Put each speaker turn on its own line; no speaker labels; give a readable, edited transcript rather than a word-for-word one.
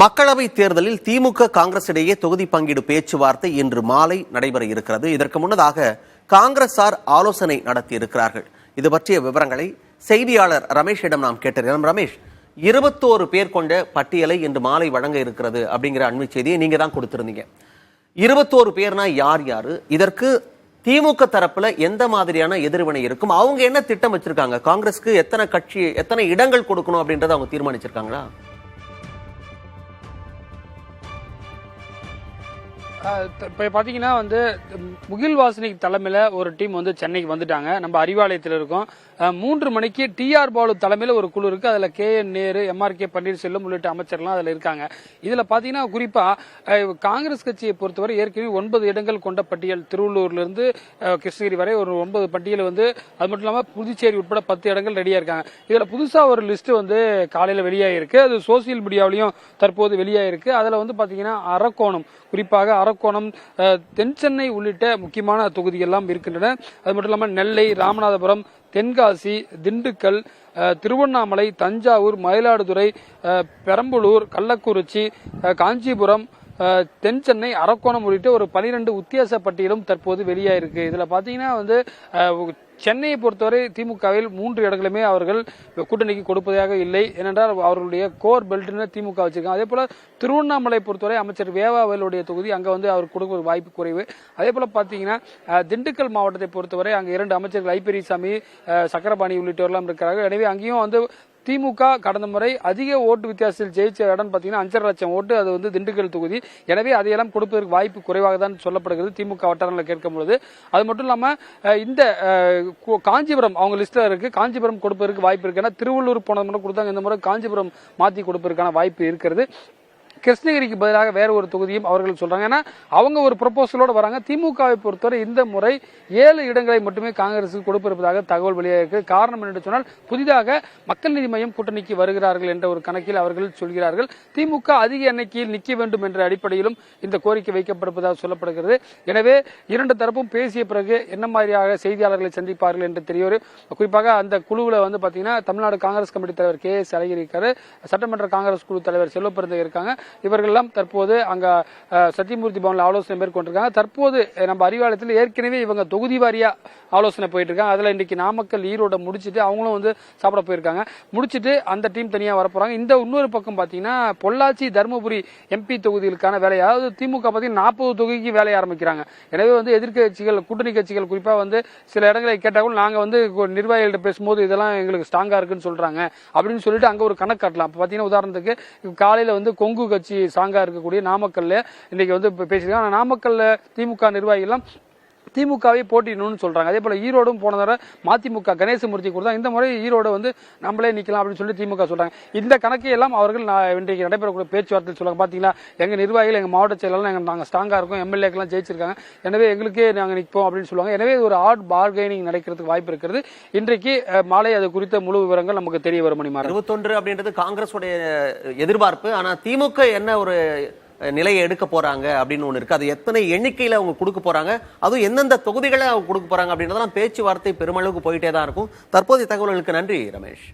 மக்களவை தேர்தலில் திமுக காங்கிரஸ் இடையே தொகுதி பங்கீடு பேச்சுவார்த்தை இன்று மாலை நடைபெற இருக்கிறது. இதற்கு முன்னதாக காங்கிரசார் ஆலோசனை நடத்தி இருக்கிறார்கள். இது பற்றிய விவரங்களை செய்தியாளர் ரமேஷிடம் நாம் கேட்டிருக்கிறோம். ரமேஷ், 21 பேர் கொண்ட பட்டியலை இன்று மாலை வழங்க இருக்கிறது அப்படிங்கிற அண்மை செய்தியை நீங்க தான் கொடுத்திருந்தீங்க. 21 பேர்னா யார் யாரு? இதற்கு திமுக தரப்புல எந்த மாதிரியான எதிர்வினை இருக்கும்? அவங்க என்ன திட்டம் வச்சிருக்காங்க? காங்கிரஸ்க்கு எத்தனை இடங்கள் கொடுக்கணும் அப்படின்றத அவங்க தீர்மானிச்சிருக்காங்களா?
இப்போ பார்த்தீங்கன்னா முகில் வாசனிக் தலைமையில் ஒரு டீம் சென்னைக்கு வந்துட்டாங்க. நம்ம அறிவாலயத்தில் இருக்கோம். 3 மணிக்கு டிஆர் பாலு தலைமையில் ஒரு குழு இருக்கு. அதில் KN நேரு, MRK பன்னீர்செல்வம் உள்ளிட்ட அமைச்சர்லாம் அதில் இருக்காங்க. இதில் பார்த்தீங்கன்னா குறிப்பாக காங்கிரஸ் கட்சியை பொறுத்தவரை ஏற்கனவே 9 இடங்கள் கொண்ட பட்டியல், திருவள்ளூர்லேருந்து கிருஷ்ணகிரி வரை ஒரு 9 பட்டியல் அது மட்டும் இல்லாமல் புதுச்சேரி உட்பட 10 இடங்கள் ரெடியாக இருக்காங்க. இதில் புதுசாக ஒரு லிஸ்ட் காலையில் வெளியாகிருக்கு. அது சோசியல் மீடியாவிலையும் தற்போது வெளியாகிருக்கு. அதில் பார்த்தீங்கன்னா அரக்கோணம், குறிப்பாக அரக்கோணம், தென் சென்னை உள்ளிட்ட முக்கியமான தொகுதிகள்லாம் இருக்கின்றன. அது மட்டும் இல்லாமல் நெல்லை, ராமநாதபுரம், தென்காசி, திண்டுக்கல், திருவண்ணாமலை, தஞ்சாவூர், மயிலாடுதுறை, பெரம்பலூர், கள்ளக்குறிச்சி, காஞ்சிபுரம், தென் சென்னை, அரக்கோணம் உள்ளிட்ட ஒரு 12 உத்தியாச பட்டியலும் தற்போது வெளியாயிருக்கு. இதுல பாத்தீங்கன்னா சென்னையை பொறுத்தவரை திமுகவில் 3 இடங்களுமே அவர்கள் கூட்டணிக்கு கொடுப்பதாக இல்லை. ஏனென்றால் அவர்களுடைய கோர் பெல்ட்னு திமுக வச்சிருக்காங்க. அதே போல திருவண்ணாமலை பொறுத்தவரை அமைச்சர் வேவாவலுடைய தொகுதி, அங்க அவர் கொடுக்க வாய்ப்பு குறைவு. அதே போல பாத்தீங்கன்னா திண்டுக்கல் மாவட்டத்தை பொறுத்தவரை அங்க 2 அமைச்சர்கள் ஐப்பெரியசாமி, சக்கரபாணி உள்ளிட்டவர்களாம் இருக்கிறார்கள். எனவே அங்கேயும் திமுக கடந்த முறை அதிக ஓட்டு வித்தியாசத்தில் ஜெயிச்ச இடம் பார்த்தீங்கன்னா 5.5 லட்சம் ஓட்டு. அது திண்டுக்கல் தொகுதி. எனவே அதையெல்லாம் கொடுப்பதற்கு வாய்ப்பு குறைவாக தான் சொல்லப்படுகிறது திமுக வட்டாரங்களில் கேட்கும் பொழுது. அது மட்டும் இல்லாமல் இந்த காஞ்சிபுரம் அவங்க லிஸ்ட்ல இருக்கு. காஞ்சிபுரம் கொடுப்பதற்கு வாய்ப்பு இருக்கு. ஏன்னா திருவள்ளூர் போன முறை கொடுத்தாங்க, இந்த முறை காஞ்சிபுரம் மாற்றி கொடுப்பதற்கான வாய்ப்பு இருக்கிறது. கிருஷ்ணகிரிக்கு பதிலாக வேற ஒரு தொகுதியும் அவர்கள் சொல்றாங்க. ஏன்னா அவங்க ஒரு ப்ரொபோசலோட வராங்க. திமுகவை பொறுத்தவரை இந்த முறை 7 இடங்களை மட்டுமே காங்கிரசுக்கு கொடுப்பிருப்பதாக தகவல் வெளியாகிருக்கு. காரணம் என்று சொன்னால் புதிதாக மக்கள் நீதி மய்யம் கூட்டணிக்கு வருகிறார்கள் என்ற ஒரு கணக்கில் அவர்கள் சொல்கிறார்கள். திமுக அதிக எண்ணிக்கையில் நிற்க வேண்டும் என்ற அடிப்படையிலும் இந்த கோரிக்கை வைக்கப்படுவதாக சொல்லப்படுகிறது. எனவே 2 தரப்பும் பேசிய பிறகு என்ன மாதிரியாக செய்தியாளர்களை சந்திப்பார்கள் என்று தெரியவரும். குறிப்பாக அந்த குழுவில் பாத்தீங்கன்னா தமிழ்நாடு காங்கிரஸ் கமிட்டி தலைவர் KS அழகிரி இருக்காரு, சட்டமன்ற காங்கிரஸ் குழு தலைவர் செல்வப்பிரந்தகர் இருக்காங்க. இவர்களெல்லாம் தற்போது அங்க சத்தியமூர்த்தி பவன்ல ஆலோசனை மேற்கொண்டிருக்காங்க. தற்போது நம்ம அறிவாலயத்தில் ஏற்கனவே இவங்க தொகுதி வாரியா ஆலோசனை போயிட்டு இருக்காங்க. அதுல இன்னைக்கு நாமக்கல், ஈரோட முடிச்சுட்டு அவங்களும் சாப்பிட போயிருக்காங்க. முடிச்சுட்டு அந்த டீம் தனியா வரப்போறாங்க. இந்த இன்னொரு பக்கம் பாத்தீங்கன்னா பொள்ளாச்சி, தருமபுரி MP தொகுதிகளுக்கான வேலை, அதாவது திமுக பாத்தீங்கன்னா 40 தொகுதிக்கு வேலையை ஆரம்பிக்கிறாங்க. எனவே எதிர்கட்சிகள், கூட்டணி கட்சிகள் குறிப்பா சில இடங்களை கேட்டாலும் நாங்க நிர்வாகிகள்ட்ட பேசும்போது இதெல்லாம் எங்களுக்கு ஸ்ட்ராங்கா இருக்குன்னு சொல்றாங்க அப்படின்னு சொல்லிட்டு அங்க ஒரு கணக்கு காட்டலாம். பாத்தீங்கன்னா உதாரணத்துக்கு காலையில கொங்கு கட்சி சாங்கா இருக்கக்கூடிய நாமக்கல்ல இன்னைக்கு பேசிருக்காங்க. நாமக்கல்ல திமுக நிர்வாகிகள் திமுகவை போட்டிடணும்னு சொல்றாங்க. அதே போல ஈரோடும் போன தடவை மதிமுக கணேசமூர்த்தி கொடுத்தா, இந்த முறை ஈரோடு நம்மளே நிக்கலாம் அப்படின்னு சொல்லி திமுக சொல்றாங்க. இந்த கணக்கை எல்லாம் அவர்கள் இன்றைக்கு நடைபெறக்கூடிய பேச்சுவார்த்தை சொல்றாங்க. பாத்தீங்களா, எங்க நிர்வாகிகள், எங்க மாவட்ட செயலாளர் நாங்க ஸ்ட்ராங்கா இருக்கோம், MLA-க்கெல்லாம் ஜெயிச்சிருக்காங்க, எனவே எங்களுக்கே நாங்க நிற்போம் அப்படின்னு சொல்லுவாங்க. எனவே ஒரு ஹார்ட் பார்கெனிங் நடக்கிறதுக்கு வாய்ப்பு இருக்கிறது. இன்றைக்கு மாலை அது குறித்த முழு விவரங்கள் நமக்கு தெரிய வரும். மணிமாறன்,
21 அப்படின்றது காங்கிரஸ் எதிர்பார்ப்பு. ஆனா திமுக என்ன ஒரு நிலையை எடுக்க போறாங்க அப்படின்னு ஒண்ணு இருக்கு. அது எத்தனை எண்ணிக்கையில அவங்க கொடுக்க போறாங்க, அதுவும் எந்தெந்த தொகுதிகளை அவங்க கொடுக்க போறாங்க அப்படின்றதெல்லாம் பேச்சுவார்த்தை பெருமளவுக்கு போயிட்டே தான் இருக்கும். தற்போதைய தகவல்களுக்கு நன்றி ரமேஷ்.